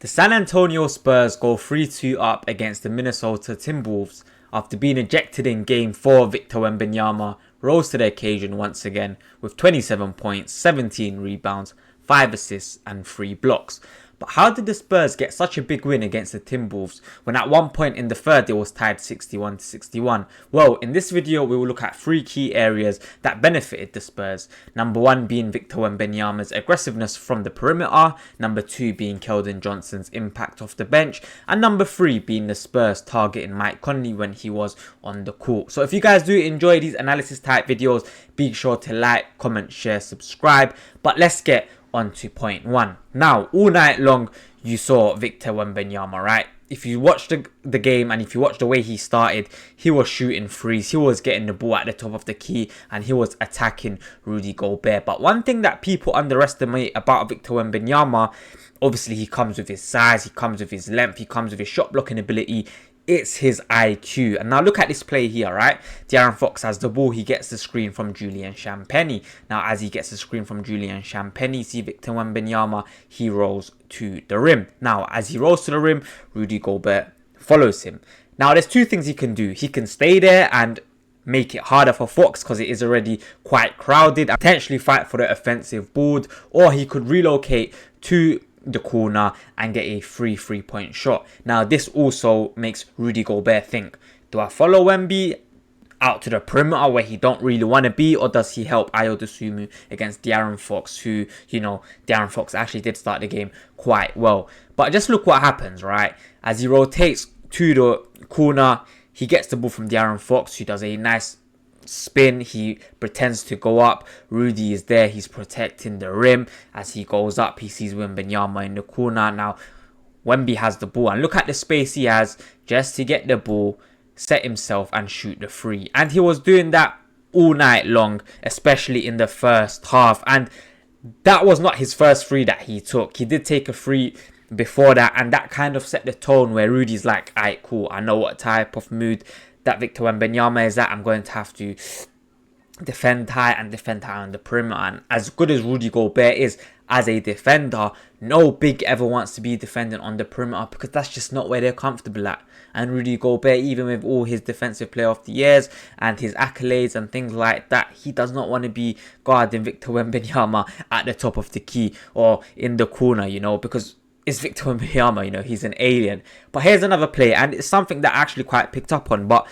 The San Antonio Spurs go 3-2 up against the Minnesota Timberwolves after being ejected in Game 4. Victor Wembenyama rose to the occasion once again with 27 points, 17 rebounds, 5 assists and 3 blocks. But how did the Spurs get such a big win against the Timberwolves when at one point in the third it was tied 61-61? Well, in this video we will look at 3 key areas that benefited the Spurs. Number 1 being Victor Wembenyama's aggressiveness from the perimeter, number 2 being Keldon Johnson's impact off the bench, and number 3 being the Spurs targeting Mike Conley when he was on the court. So if you guys do enjoy these analysis type videos, be sure to like, comment, share, subscribe. But let's get on to point 1. Now, all night long, you saw Victor Wembenyama, right? If you watched the game and if you watched the way he started, he was shooting threes, he was getting the ball at the top of the key, and he was attacking Rudy Gobert. But one thing that people underestimate about Victor Wembenyama, obviously he comes with his size, he comes with his length, he comes with his shot blocking ability. It's his IQ. And now look at this play here, right? De'Aaron Fox has the ball. He gets the screen from Julian Champagnie. Now, as he gets the screen from Julian Champagnie, see Victor Wembanyama, he rolls to the rim. Now, as he rolls to the rim, Rudy Gobert follows him. Now, there's 2 things he can do. He can stay there and make it harder for Fox because it is already quite crowded, and potentially fight for the offensive board, or he could relocate to the corner and get a free 3-point shot. Now this also makes Rudy Gobert think, do I follow Wemby out to the perimeter where he don't really want to be, or does he help Ayo Dosunmu against De'Aaron Fox, who, you know, De'Aaron Fox actually did start the game quite well. But just look what happens, right? As he rotates to the corner, he gets the ball from De'Aaron Fox, who does a nice spin. He pretends to go up. Rudy is there. He's protecting the rim. As he goes up, he sees Wembenyama in the corner. Now, Wemby has the ball. And look at the space he has just to get the ball, set himself and shoot the free. And he was doing that all night long, especially in the first half. And that was not his first free that he took. He did take a free before that. And that kind of set the tone where Rudy's like, alright, cool. I know what type of mood that Victor Wembanyama is that. I'm going to have to defend high on the perimeter. And as good as Rudy Gobert is as a defender, no big ever wants to be defending on the perimeter because that's just not where they're comfortable at. And Rudy Gobert, even with all his defensive player of the years and his accolades and things like that, he does not want to be guarding Victor Wembanyama at the top of the key or in the corner, you know, because it's Victor Wembanyama, you know, he's an alien. But here's another play, and it's something that I actually quite picked up on. But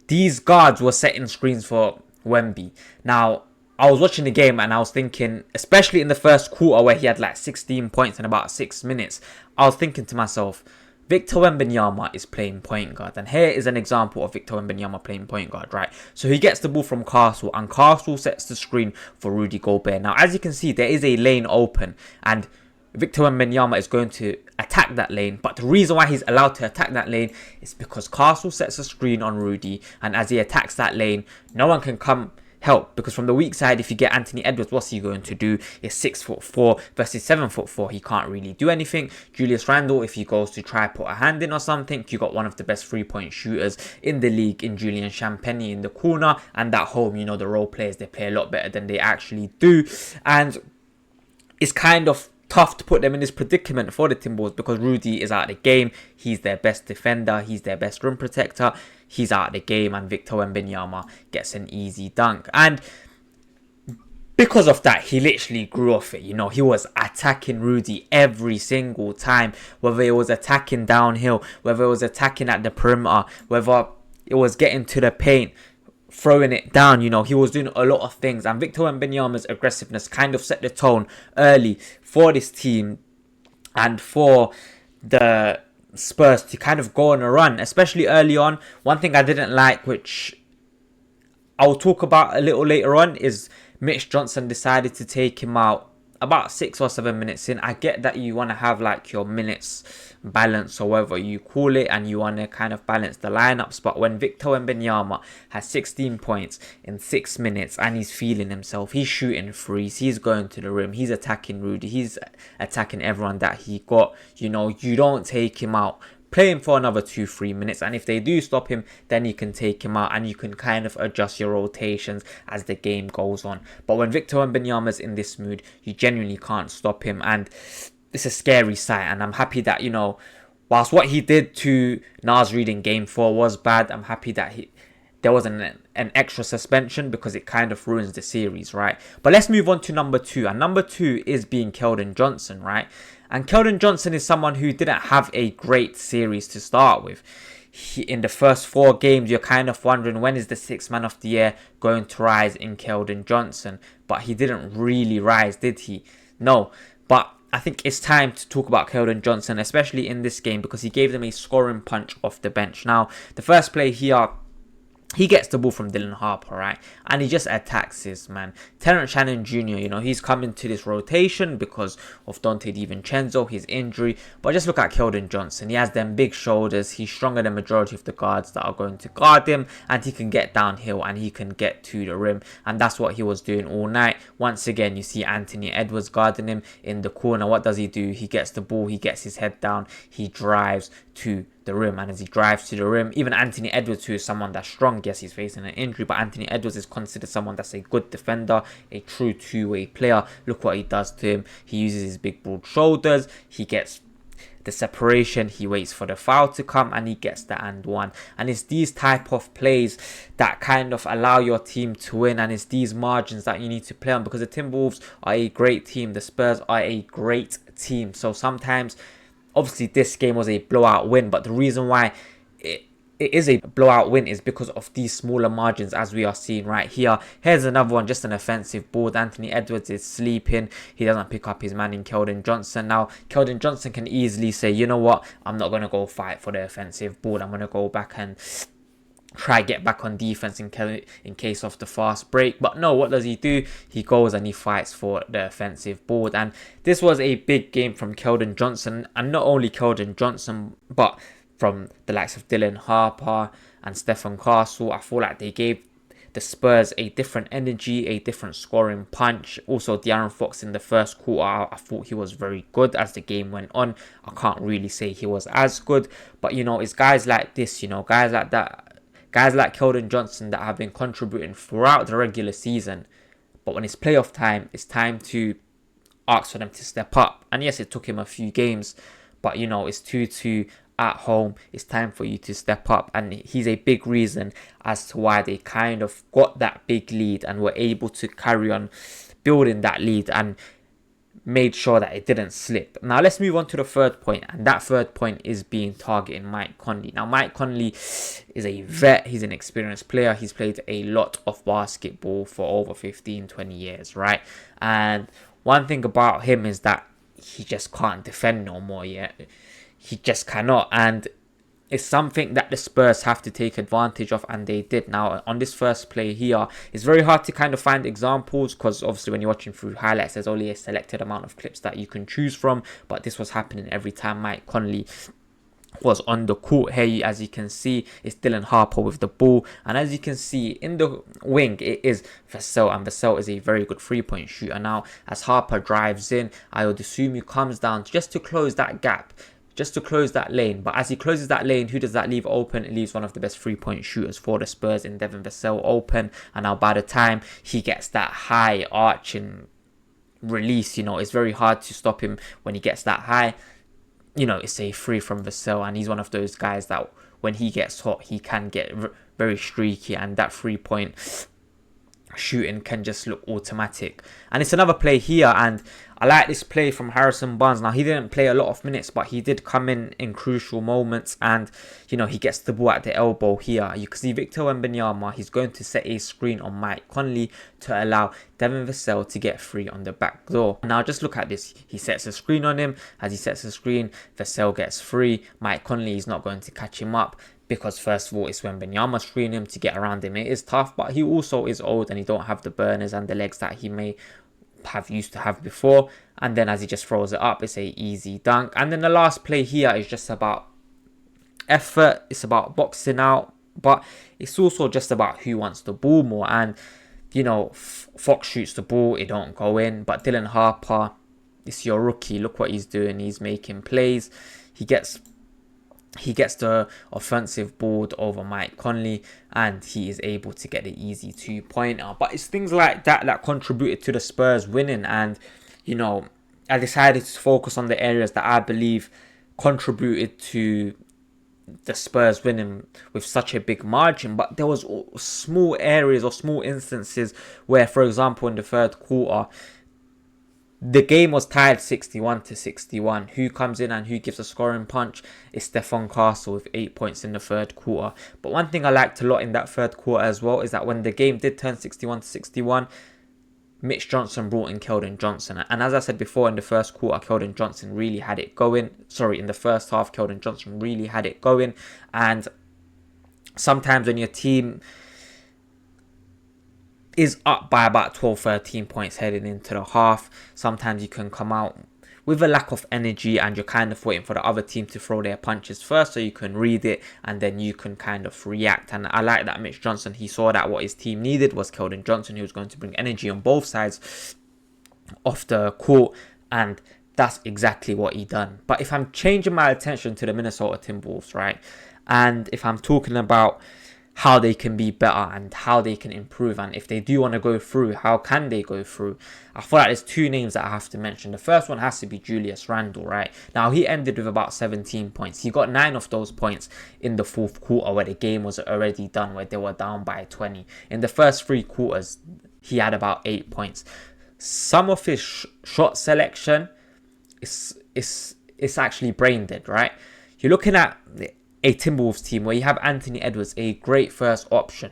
these guards were setting screens for Wemby. Now, I was watching the game and I was thinking, especially in the first quarter where he had like 16 points in about 6 minutes, I was thinking to myself, Victor Wembanyama is playing point guard. And here is an example of Victor Wembanyama playing point guard, right? So he gets the ball from Castle, and Castle sets the screen for Rudy Gobert. Now, as you can see, there is a lane open, and Victor Wembanyama is going to attack that lane. But the reason why he's allowed to attack that lane is because Castle sets a screen on Rudy, and as he attacks that lane, no one can come help, because from the weak side, if you get Anthony Edwards, what's he going to do? He's 6'4" versus 7'4". He can't really do anything. Julius Randle, if he goes to try put a hand in or something, you got one of the best 3-point shooters in the league in Julian Champagnie in the corner. And at home, you know, the role players, they play a lot better than they actually do, and it's kind of tough to put them in this predicament for the Timberwolves because Rudy is out of the game. He's their best defender. He's their best rim protector. He's out of the game, and Victor Wembanyama gets an easy dunk. And because of that, he literally grew off it. You know, he was attacking Rudy every single time, whether it was attacking downhill, whether it was attacking at the perimeter, whether it was getting to the paint, throwing it down. You know, he was doing a lot of things, and Victor Wembanyama's aggressiveness kind of set the tone early for this team and for the Spurs to kind of go on a run, especially early on. One thing I didn't like, which I'll talk about a little later on, is Mitch Johnson decided to take him out about 6 or 7 minutes in. I get that you want to have like your minutes balance or whatever you call it, and you want to kind of balance the lineups. But when Victor Wembanyama has 16 points in 6 minutes and he's feeling himself, he's shooting threes, he's going to the rim, he's attacking Rudy, he's attacking everyone that he got, you know, you don't take him out. Play him for another 2-3 minutes, and if they do stop him, then you can take him out and you can kind of adjust your rotations as the game goes on. But when Victor Wembanyama's in this mood, you genuinely can't stop him. And it's a scary sight, and I'm happy that, you know, whilst what he did to Nas Reed in game 4 was bad, I'm happy that there was an extra suspension, because it kind of ruins the series, right? But let's move on to number 2, and number 2 is being Keldon Johnson, right? And Keldon Johnson is someone who didn't have a great series to start with. In the first 4 games, you're kind of wondering, when is the 6th man of the year going to rise in Keldon Johnson? But he didn't really rise, did he? No. But I think it's time to talk about Keldon Johnson, especially in this game, because he gave them a scoring punch off the bench. Now, the first play here, he gets the ball from Dylan Harper, right? And he just attacks his man. Terrence Shannon Jr., you know, he's come into this rotation because of Dante DiVincenzo, his injury. But just look at Keldon Johnson. He has them big shoulders. He's stronger than majority of the guards that are going to guard him. And he can get downhill and he can get to the rim. And that's what he was doing all night. Once again, you see Anthony Edwards guarding him in the corner. What does he do? He gets the ball. He gets his head down. He drives to the rim, and as he drives to the rim, even Anthony Edwards, who is someone that's strong, yes, he's facing an injury, but Anthony Edwards is considered someone that's a good defender, a true two-way player. Look what he does to him. He uses his big broad shoulders, he gets the separation, he waits for the foul to come, and he gets the and one. And it's these type of plays that kind of allow your team to win, and it's these margins that you need to play on, because the Timberwolves are a great team, the Spurs are a great team. So sometimes, obviously this game was a blowout win, but the reason why it is a blowout win is because of these smaller margins, as we are seeing right here. Here's another one, just an offensive board. Anthony Edwards is sleeping. He doesn't pick up his man in Keldon Johnson. Now, Keldon Johnson can easily say, you know what, I'm not going to go fight for the offensive board. I'm going to go back and try get back on defense in case of the fast break. But no, what does he do? He goes and he fights for the offensive board. And this was a big game from Keldon Johnson, and not only Keldon Johnson, but from the likes of Dylan Harper and Stephen Castle. I feel like they gave the Spurs a different energy, a different scoring punch. Also, De'Aaron Fox in the first quarter, I thought he was very good. As the game went on, I can't really say he was as good, but you know, it's guys like this, you know, guys like that, guys like Keldon Johnson that have been contributing throughout the regular season. But when it's playoff time, it's time to ask for them to step up. And yes, it took him a few games, but you know, it's 2-2 at home. It's time for you to step up. And he's a big reason as to why they kind of got that big lead and were able to carry on building that lead and made sure that it didn't slip. Now let's move on to the third point, and that third point is being targeting Mike Conley. Now Mike Conley is a vet, he's an experienced player, he's played a lot of basketball for over 15-20 years, right? And one thing about him is that he just can't defend no more yet. He just cannot, and it's something that the Spurs have to take advantage of, and they did. Now, on this first play here, it's very hard to kind of find examples, because obviously when you're watching through highlights, there's only a selected amount of clips that you can choose from, but this was happening every time Mike Conley was on the court. Here, as you can see, it's Dylan Harper with the ball, and as you can see in the wing, it is Vassell, and Vassell is a very good 3-point shooter. Now, as Harper drives in, I would assume he comes down just to close that gap, just to close that lane. But as he closes that lane, who does that leave open? It leaves one of the best 3-point shooters for the Spurs in Devin Vassell open. And now by the time he gets that high arching release, you know, it's very hard to stop him when he gets that high. You know, it's a free from Vassell, and he's one of those guys that when he gets hot, he can get very streaky, and that 3-point shooting can just look automatic. And it's another play here, and I like this play from Harrison Barnes. Now, he didn't play a lot of minutes, but he did come in crucial moments, and you know, he gets the ball at the elbow here. You can see Victor Wembenyama, he's going to set a screen on Mike Conley to allow Devin Vassell to get free on the back door. Now just look at this, he sets a screen on him. As he sets a screen, Vassell gets free. Mike Conley is not going to catch him up, because first of all, it's Wembenyama screening him. To get around him, it is tough, but he also is old and he don't have the burners and the legs that he may have used to have before. And then as he just throws it up, it's a easy dunk. And then the last play here is just about effort, it's about boxing out, but it's also just about who wants the ball more. And you know, Fox shoots the ball, it don't go in, but Dylan Harper, it's your rookie, look what he's doing, he's making plays. He gets the offensive board over Mike Conley, and he is able to get the easy 2-pointer. But it's things like that that contributed to the Spurs winning. And you know, I decided to focus on the areas that I believe contributed to the Spurs winning with such a big margin. But there was small areas or small instances where, for example, in the third quarter, the game was tied 61-61. Who comes in and who gives a scoring punch? It's Stephon Castle with 8 points in the third quarter. But one thing I liked a lot in that third quarter as well is that when the game did turn 61-61, Mitch Johnson brought in Keldon Johnson. And as I said before, in the first quarter, Keldon Johnson really had it going. Sorry, in the first half, Keldon Johnson really had it going. And sometimes when your team is up by about 12-13 points heading into the half, sometimes you can come out with a lack of energy and you're kind of waiting for the other team to throw their punches first so you can read it and then you can kind of react. And I like that Mitch Johnson, he saw that what his team needed was Keldon Johnson, who was going to bring energy on both sides of the court, and that's exactly what he done. But if I'm changing my attention to the Minnesota Timberwolves, right, and if I'm talking about how they can be better and how they can improve, and if they do want to go through, how can they go through, I feel like there's two names that I have to mention. The first one has to be Julius Randle, right? Now, he ended with about 17 points. He got 9 of those points in the fourth quarter where the game was already done, where they were down by 20. In the first 3 quarters, he had about 8 points. Some of his shot selection is actually brain dead, right? You're looking at a Timberwolves team where you have Anthony Edwards, a great first option.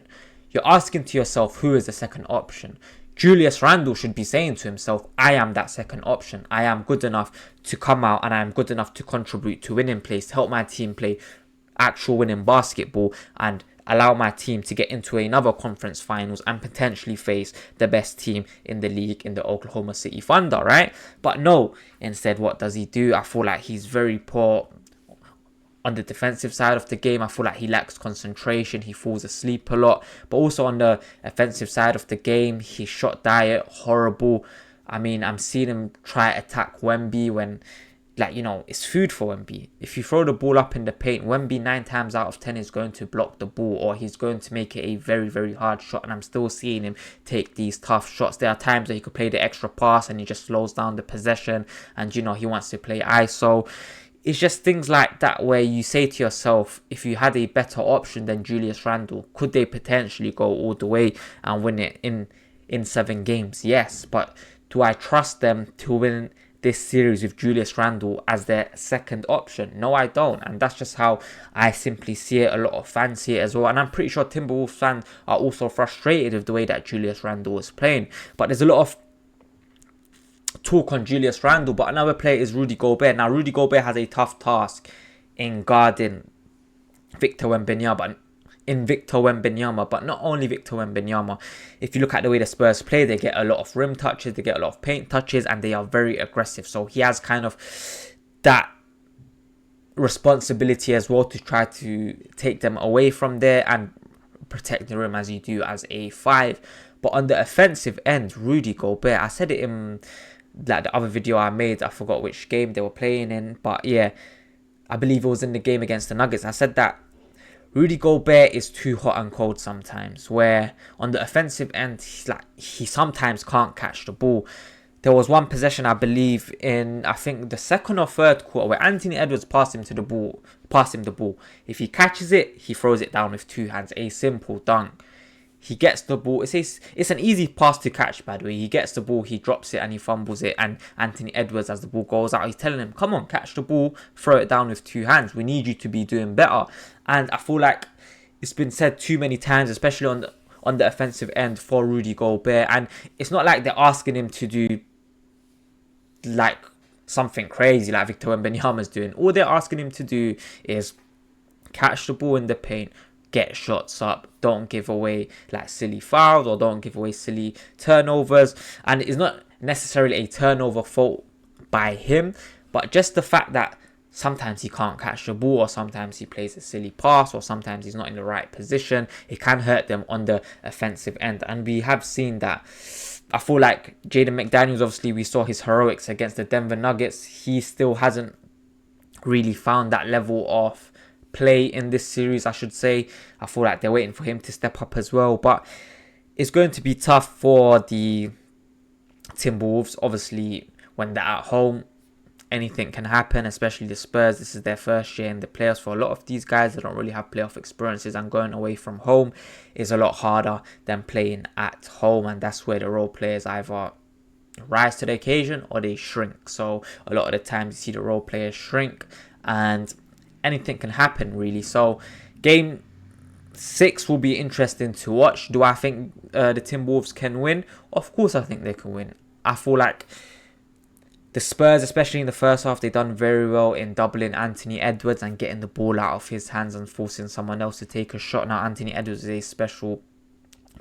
You're asking to yourself, who is the second option? Julius Randle should be saying to himself, I am that second option. I am good enough to come out and I am good enough to contribute to winning plays, to help my team play actual winning basketball and allow my team to get into another conference finals and potentially face the best team in the league in the Oklahoma City Thunder, right? But no, instead, what does he do? I feel like he's very poor on the defensive side of the game. I feel like he lacks concentration. He falls asleep a lot. But also on the offensive side of the game, his shot diet, horrible. I mean, I'm seeing him try to attack Wemby when, like, you know, it's food for Wemby. If you throw the ball up in the paint, Wemby 9 times out of 10 is going to block the ball, or he's going to make it a very, very hard shot. And I'm still seeing him take these tough shots. There are times that he could play the extra pass and he just slows down the possession and, you know, he wants to play ISO. It's just things like that where you say to yourself, if you had a better option than Julius Randle, could they potentially go all the way and win it in 7 games? Yes, but do I trust them to win this series with Julius Randle as their second option? No, I don't. And that's just how I simply see it. A lot of fans see it as well. And I'm pretty sure Timberwolves fans are also frustrated with the way that Julius Randle is playing. But there's a lot of talk on Julius Randle, but another player is Rudy Gobert. Now, Rudy Gobert has a tough task in guarding Victor Wembanyama, but not only Victor Wembanyama. If you look at the way the Spurs play, they get a lot of rim touches, they get a lot of paint touches, and they are very aggressive. So he has kind of that responsibility as well to try to take them away from there and protect the rim as you do as a 5. But on the offensive end, Rudy Gobert, I said it in like the other video I made, I forgot which game they were playing in, but yeah, I believe it was in the game against the Nuggets. I said that Rudy Gobert is too hot and cold sometimes, where on the offensive end, he sometimes can't catch the ball. There was one possession, I believe, in I think the second or third quarter, where Anthony Edwards passed him the ball. If he catches it, he throws it down with 2 hands. A simple dunk. He gets the ball. It's an easy pass to catch, by the way. He gets the ball, he drops it, and he fumbles it. And Anthony Edwards, as the ball goes out, he's telling him, come on, catch the ball, throw it down with 2 hands. We need you to be doing better. And I feel like it's been said too many times, especially on the offensive end for Rudy Gobert. And it's not like they're asking him to do like something crazy like Victor Wembanyama is doing. All they're asking him to do is catch the ball in the paint, get shots up, don't give away like silly fouls or don't give away silly turnovers. And it's not necessarily a turnover fault by him, but just the fact that sometimes he can't catch the ball, or sometimes he plays a silly pass, or sometimes he's not in the right position. It can hurt them on the offensive end, and we have seen that. I feel like Jaden McDaniels, obviously we saw his heroics against the Denver Nuggets. He still hasn't really found that level of play in this series, I should say. I feel like they're waiting for him to step up as well, but it's going to be tough for the Timberwolves. Obviously, when they're at home, anything can happen, especially the Spurs. This is their first year in the playoffs. For a lot of these guys, they don't really have playoff experiences, and going away from home is a lot harder than playing at home, and that's where the role players either rise to the occasion or they shrink. So a lot of the times you see the role players shrink, and anything can happen really. So game 6 will be interesting to watch. Do I think the Timberwolves can win? Of course I think they can win. I feel like the Spurs, especially in the first half, they done very well in doubling Anthony Edwards and getting the ball out of his hands and forcing someone else to take a shot. Now Anthony Edwards is a special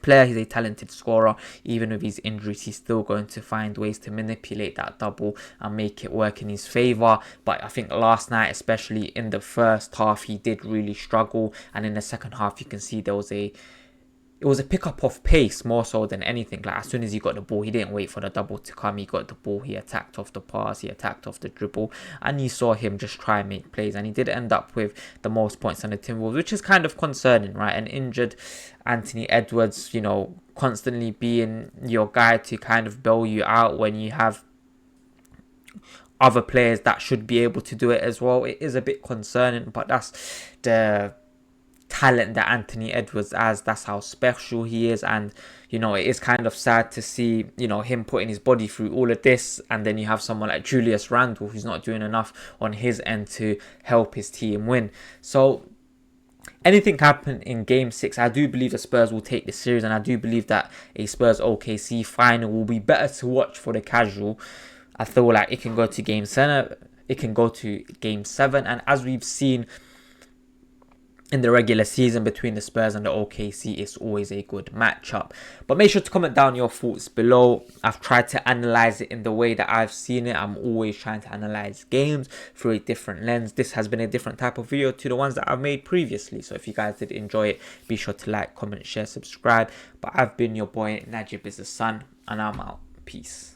player. He's a talented scorer. Even with his injuries, he's still going to find ways to manipulate that double and make it work in his favour. But I think last night, especially in the first half, he did really struggle, and in the second half you can see it was a pick-up of pace more so than anything. Like, as soon as he got the ball, he didn't wait for the double to come. He got the ball, he attacked off the pass, he attacked off the dribble, and you saw him just try and make plays. And he did end up with the most points on the Timberwolves, which is kind of concerning, right? An injured Anthony Edwards, you know, constantly being your guy to kind of bail you out when you have other players that should be able to do it as well. It is a bit concerning, but that's the talent that Anthony Edwards has. That's how special he is. And you know, it is kind of sad to see, you know, him putting his body through all of this, and then you have someone like Julius Randle who's not doing enough on his end to help his team win. So anything can happen in game 6. I do believe the Spurs will take this series, and I do believe that a Spurs OKC final will be better to watch for the casual. I feel like it can go to game 7, it can go to game 7, and as we've seen in the regular season between the Spurs and the OKC, it's always a good matchup. But make sure to comment down your thoughts below. I've tried to analyze it in the way that I've seen it. I'm always trying to analyze games through a different lens. This has been a different type of video to the ones that I've made previously. So if you guys did enjoy it, be sure to like, comment, share, subscribe. But I've been your boy, Najib is the Sun, and I'm out. Peace.